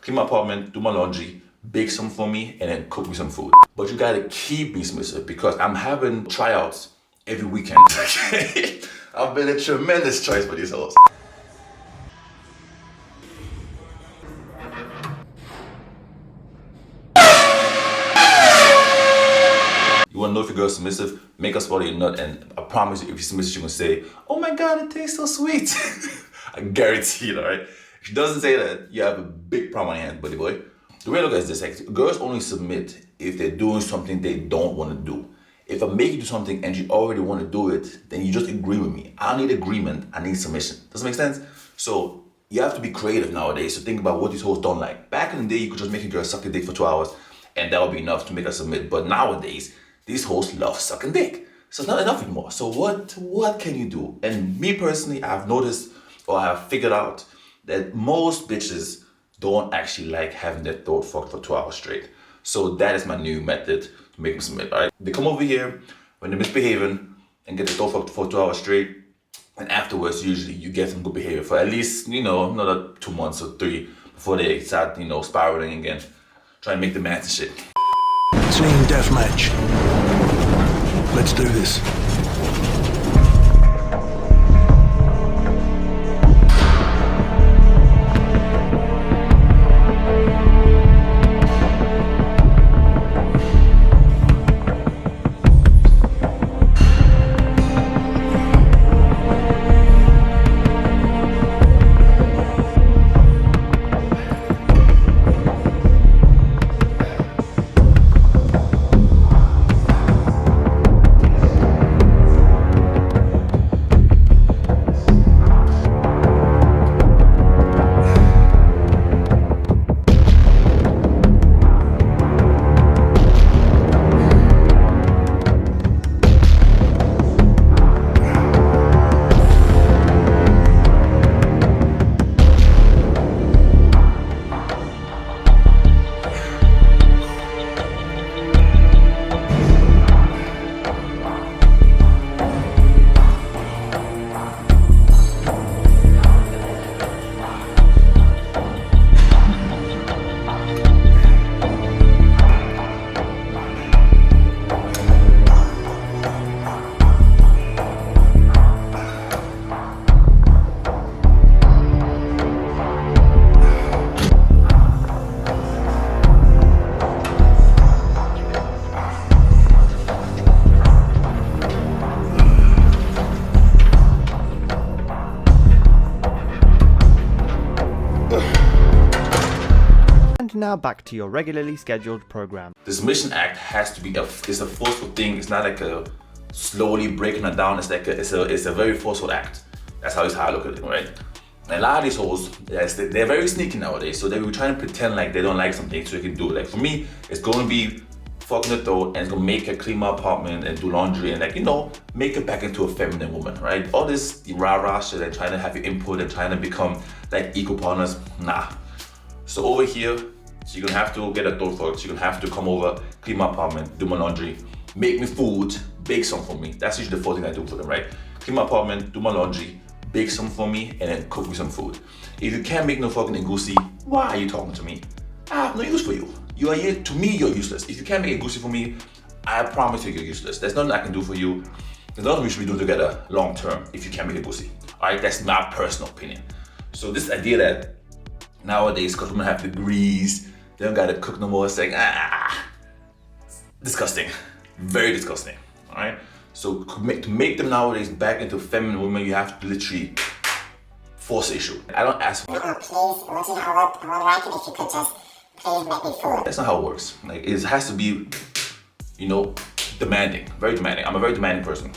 clean my apartment, do my laundry, bake some for me, and then cook me some food. But you gotta keep me submissive because I'm having tryouts every weekend. Okay? I've been a tremendous choice for these hoes. You wanna know if your girl's submissive? Make her swallow your nut, and I promise you, if she's submissive, she's gonna say, "Oh my God, it tastes so sweet." I guarantee it, alright? If she doesn't say that, you have a big problem on your hands, buddy boy. The way I look at it is this: girls only submit if they're doing something they don't want to do. If I make you do something and you already want to do it, then you just agree with me. I don't need agreement, I need submission. Does that make sense? So you have to be creative nowadays. So think about what these hoes don't like. Back in the day, you could just make a girl suck a dick for 2 hours and that would be enough to make her submit. But nowadays, these hoes love sucking dick. So it's not enough anymore. So what can you do? And me personally, I've noticed or I've figured out that most bitches don't actually like having their throat fucked for 2 hours straight. So that is my new method to make them submit, alright? They come over here when they're misbehaving and get their throat fucked for 2 hours straight. And afterwards, usually you get some good behavior for at least, another 2 months or 3 before they start, spiraling again. Trying to make the math and shit. Team deathmatch. Let's do this. Now back to your regularly scheduled program. The submission act has to be it's a forceful thing. It's not like a slowly breaking it down. It's like it's a very forceful act. That's how I look at it, right? And a lot of these hoes, they're very sneaky nowadays. So they were trying to pretend like they don't like something so they can do it. Like for me, it's going to be fucking the throat and it's going to make her clean my apartment and do laundry and make her back into a feminine woman, right? All this rah-rah shit and trying to have your input and trying to become like equal partners, nah. So over here, you're gonna have to get a throat fucked. You're gonna have to come over, clean my apartment, do my laundry, make me food, bake some for me. That's usually the first thing I do for them, right? Clean my apartment, do my laundry, bake some for me, and then cook me some food. If you can't make no fucking egusi, why are you talking to me? I have no use for you. You are here, to me, you're useless. If you can't make egusi for me, I promise you, you're useless. There's nothing I can do for you. There's nothing we should be doing together long term if you can't make egusi. All right, that's my personal opinion. So this idea that nowadays, because women have degrees, they don't gotta cook no more. It's like, disgusting, very disgusting. All right. So to make them nowadays back into feminine women, you have to literally force the issue. I don't ask for. Please, I would like it if you could just please make me food. That's not how it works. Like it has to be, demanding, very demanding. I'm a very demanding person.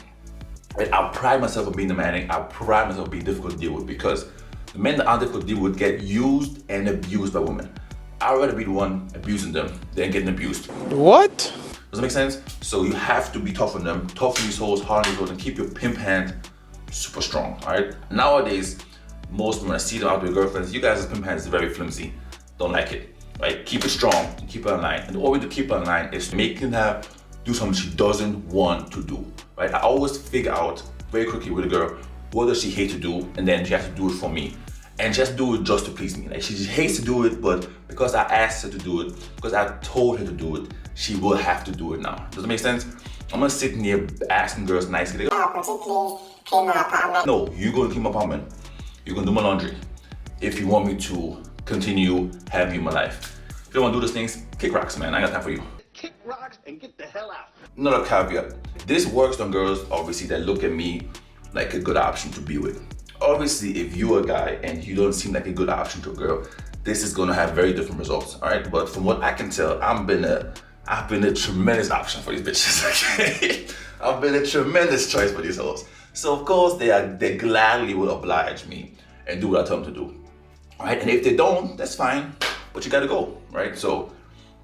Right? I pride myself on being demanding. I pride myself on being difficult to deal with because the men that aren't difficult to deal with get used and abused by women. I'd rather be the one abusing them than getting abused. What? Does that make sense? So you have to be tough on them, tough on these hoes, hard on these hoes, and keep your pimp hand super strong, all right? Nowadays, most women, I see them out with their girlfriends, you guys' pimp hand is very flimsy, don't like it, right? Keep it strong, and keep her in line. And the only way to keep her in line is making her do something she doesn't want to do, right? I always figure out very quickly with a girl, what does she hate to do? And then she has to do it for me. and just do it just to please me. Like she just hates to do it, but because I asked her to do it, because I told her to do it, she will have to do it now. Does it make sense? I'm not sitting here asking girls nicely. Could you please clean my apartment? No, you're gonna clean my apartment. You're gonna do my laundry. If you want me to continue having you in my life. If you don't wanna do those things, kick rocks, man. I ain't got time for you. Kick rocks and get the hell out. Another caveat. This works on girls, obviously, that look at me like a good option to be with. Obviously, if you're a guy and you don't seem like a good option to a girl, this is gonna have very different results, all right? But from what I can tell, I've been a tremendous option for these bitches, okay? I've been a tremendous choice for these hoes. So of course, they gladly will oblige me and do what I tell them to do, all right? And if they don't, that's fine, but you gotta go, right? So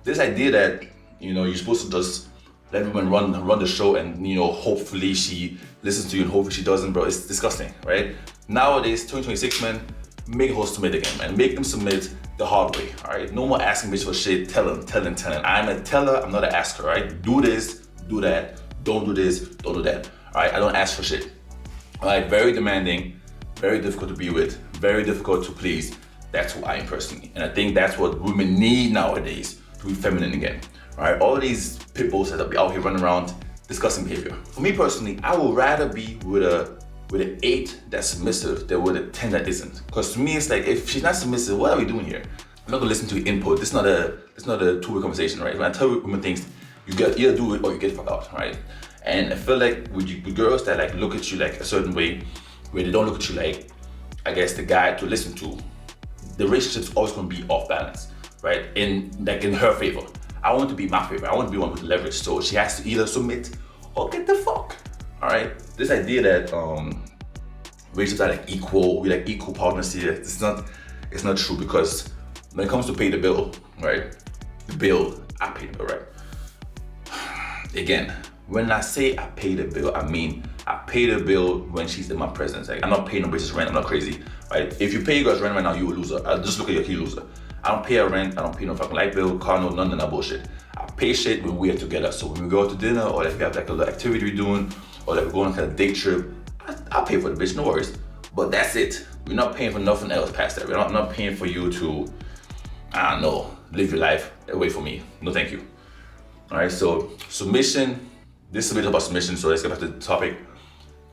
this idea that, you're supposed to just let women run the show and, hopefully she listens to you and hopefully she doesn't, bro, it's disgusting, right? Nowadays, 2026, man, make hoes submit again, man. Make them submit the hard way, all right? No more asking bitches for shit, telling. I'm a teller, I'm not an asker, all right? Do this, do that, don't do this, don't do that, all right? I don't ask for shit, all right? Very demanding, very difficult to be with, very difficult to please. That's who I am personally. And I think that's what women need nowadays to be feminine again, all right? All these pit bulls that are out here running around discussing behavior. For me personally, I would rather be with an 8 that's submissive than with a 10 that isn't. Because to me, it's like, if she's not submissive, what are we doing here? I'm not gonna listen to your input. It's not a two-way conversation, right? When I tell women things, you either do it or you get the fuck out, right? And I feel like with girls that like look at you like a certain way, where they don't look at you like, I guess, the guy to listen to, the relationship's always gonna be off balance, right? In her favor. I want to be my favor. I want to be one with leverage. So she has to either submit or get the fuck. All right. This idea that relationships are like equal, we like equal partners here. It's not true, because when it comes to pay the bill, right? The bill, I pay the bill, right? Again, when I say I pay the bill, I mean I pay the bill when she's in my presence. Like, I'm not paying no bitch's rent. I'm not crazy, right? If you pay your girl's rent right now, you a loser. Just look at your key loser. I don't pay her rent. I don't pay no fucking light bill, car note, none of that bullshit. I pay shit when we are together. So when we go out to dinner, or if we have like a little activity we're doing, or like we're going on a date trip, I'll pay for the bitch, no worries. But that's it. We're not paying for nothing else past that. I'm not paying for you to, I don't know, live your life away from me. No, thank you. All right, so submission. This is a bit about submission, so let's get back to the topic.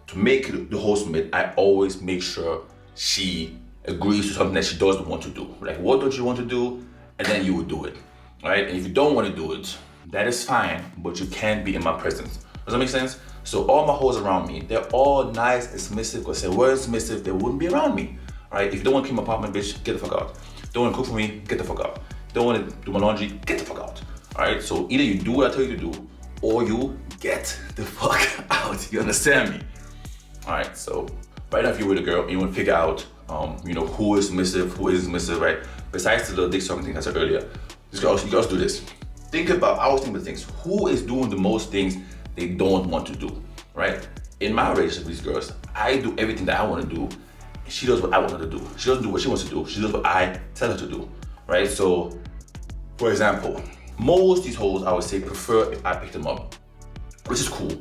To make the whole submit, I always make sure she agrees to something that she doesn't want to do. Like, what don't you want to do? And then you would do it, right? And if you don't want to do it, that is fine, but you can't be in my presence. Does that make sense? So all my hoes around me, they're all nice and submissive, because if they weren't submissive, they wouldn't be around me, right? If you don't want to keep my apartment, bitch, get the fuck out. If you don't want to cook for me, get the fuck out. If you don't want to do my laundry, get the fuck out, all right? So either you do what I tell you to do, or you get the fuck out. You understand me? All right, so right now, if you're with a girl and you want to figure out, who is submissive, who isn't submissive, right? Besides the little dick sucking thing I said earlier, you guys do this. I always think about things. Who is doing the most things they don't want to do, right? In my relationship with these girls, I do everything that I want to do, and she does what I want her to do. She doesn't do what she wants to do. She does what I tell her to do, right? So, for example, most of these hoes, I would say, prefer if I pick them up, which is cool.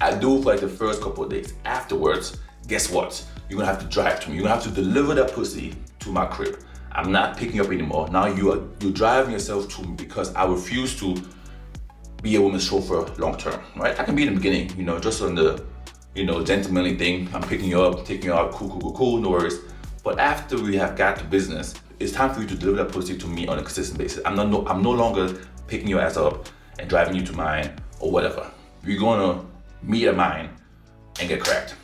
I do for like the first couple of days. Afterwards, guess what? You're gonna have to drive to me. You're gonna have to deliver that pussy to my crib. I'm not picking you up anymore. Now you're driving yourself to me, because I refuse to be a woman's chauffeur long term, right? I can be in the beginning, just on the, gentlemanly thing. I'm picking you up, taking you out, cool, no worries. But after we have got to business, it's time for you to deliver that pussy to me on a consistent basis. I'm no longer picking your ass up and driving you to mine or whatever. We're gonna meet at mine and get cracked.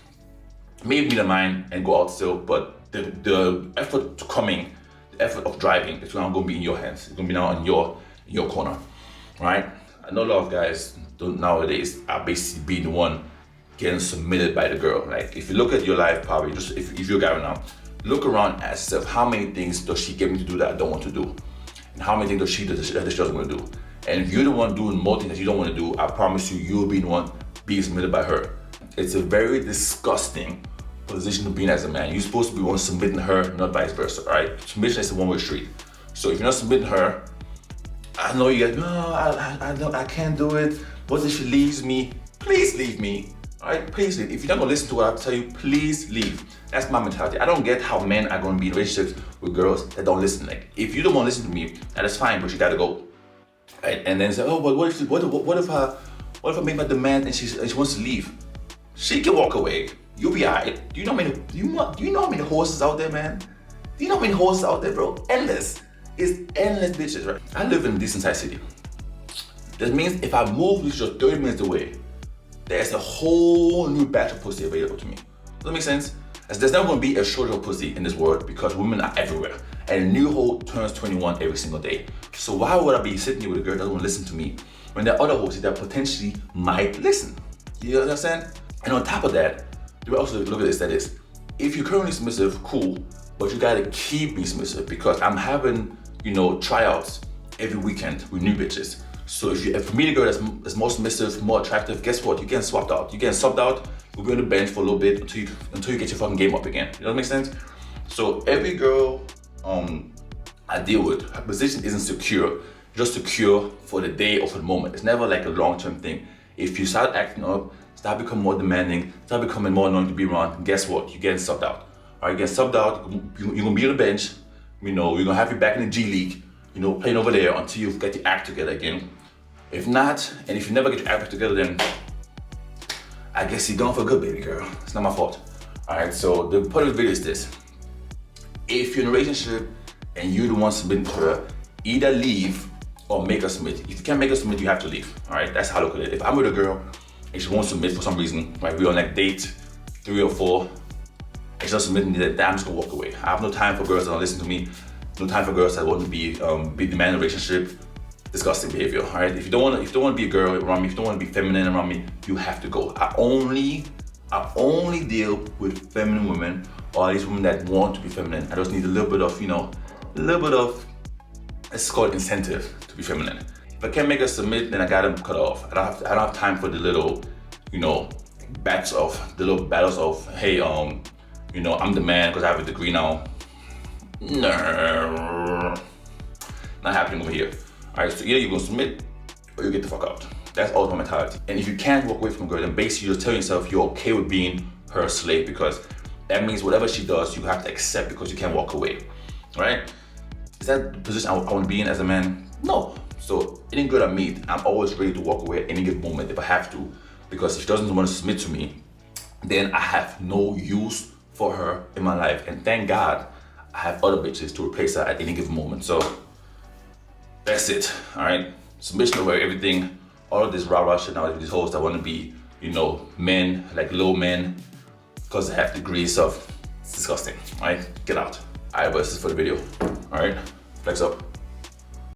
Maybe meet at mine and go out still, but the effort to coming, the effort of driving, it's now gonna be in your hands. It's gonna be now in your corner, right? I know a lot of guys nowadays are basically being the one getting submitted by the girl. Like, if you look at your life, probably just if you're a guy right now, look around, ask yourself, how many things does she get me to do that I don't want to do? And how many things does she do that she doesn't want to do? And if you're the one doing more things that you don't want to do, I promise you, you'll be the one being submitted by her. It's a very disgusting position to be in as a man. You're supposed to be the one submitting her, not vice versa, all right? Submission is a one-way street. So if you're not submitting her, I know you guys, no, I can't do it. What if she leaves me? Please leave me. All right, please leave. If you're not gonna listen to what I tell you, please leave. That's my mentality. I don't get how men are gonna be in relationships with girls that don't listen. Like, if you don't want to listen to me, that is fine, but you gotta go. Right? And then say, oh, but what if I make my demand and she wants to leave? She can walk away. You'll be alright. Do you know how many horses out there, man? Do you know how many horses out there, bro? Endless. It's endless bitches, right? I live in a decent sized city. That means if I move just 30 minutes away, there's a whole new batch of pussy available to me. Does that make sense? As there's never gonna be a shortage of pussy in this world because women are everywhere. And a new hoe turns 21 every single day. So why would I be sitting here with a girl that doesn't want to listen to me when there are other hoes that potentially might listen? You understand? And on top of that, we also look at this, that is, if you're currently submissive, cool, but you gotta keep being submissive because I'm having, tryouts every weekend with new bitches. So if you meet a girl that's more submissive, more attractive, guess what? You're getting swapped out. You're getting subbed out. You'll be on the bench for a little bit until you get your fucking game up again. You know what makes sense? So every girl I deal with, her position isn't secure, just secure for the day or for the moment. It's never like a long-term thing. If you start acting up, start becoming more demanding, start becoming more annoying to be around, guess what? You're getting subbed out. All right, you're getting subbed out, you're gonna be on the bench, we're gonna have you back in the G League, playing over there until you get your act together again. If not, and if you never get your act together, then I guess you're gone for good, baby girl. It's not my fault. All right, so the point of the video is this. If you're in a relationship and you're the one submitting to her, either leave or make her submit. If you can't make her submit, you have to leave. All right, that's how I look at it. If I'm with a girl and she won't submit for some reason, like we're on like date 3 or 4, and she's not submitting, then I'm just gonna walk away. I have no time for girls that don't listen to me. No time for girls that want to be demand a relationship. Disgusting behavior. All right. If you don't want to be a girl around me, if you don't want to be feminine around me, you have to go. I only deal with feminine women, or at least women that want to be feminine. I just need a little bit of, it's called incentive to be feminine. If I can't make her submit, then I gotta cut off. I don't have time for the little, battles of, hey, I'm the man because I have a degree now. No, not happening over here. All right, so either you're gonna submit or you get the fuck out. That's always my mentality. And if you can't walk away from a girl, then basically you're telling yourself you're okay with being her slave, because that means whatever she does, you have to accept because you can't walk away, right? Is that the position I want to be in as a man? No. So any girl I meet, I'm always ready to walk away at any given moment if I have to, because if she doesn't want to submit to me, then I have no use for her in my life. And thank God I have other bitches to replace her at any given moment. So that's it, all right? Submission over everything. All of this rah-rah shit now with these hoes that want to be, men, like low men, because they have degrees of, it's disgusting, all right? Get out. All right, but this is for the video, all right? Flex up.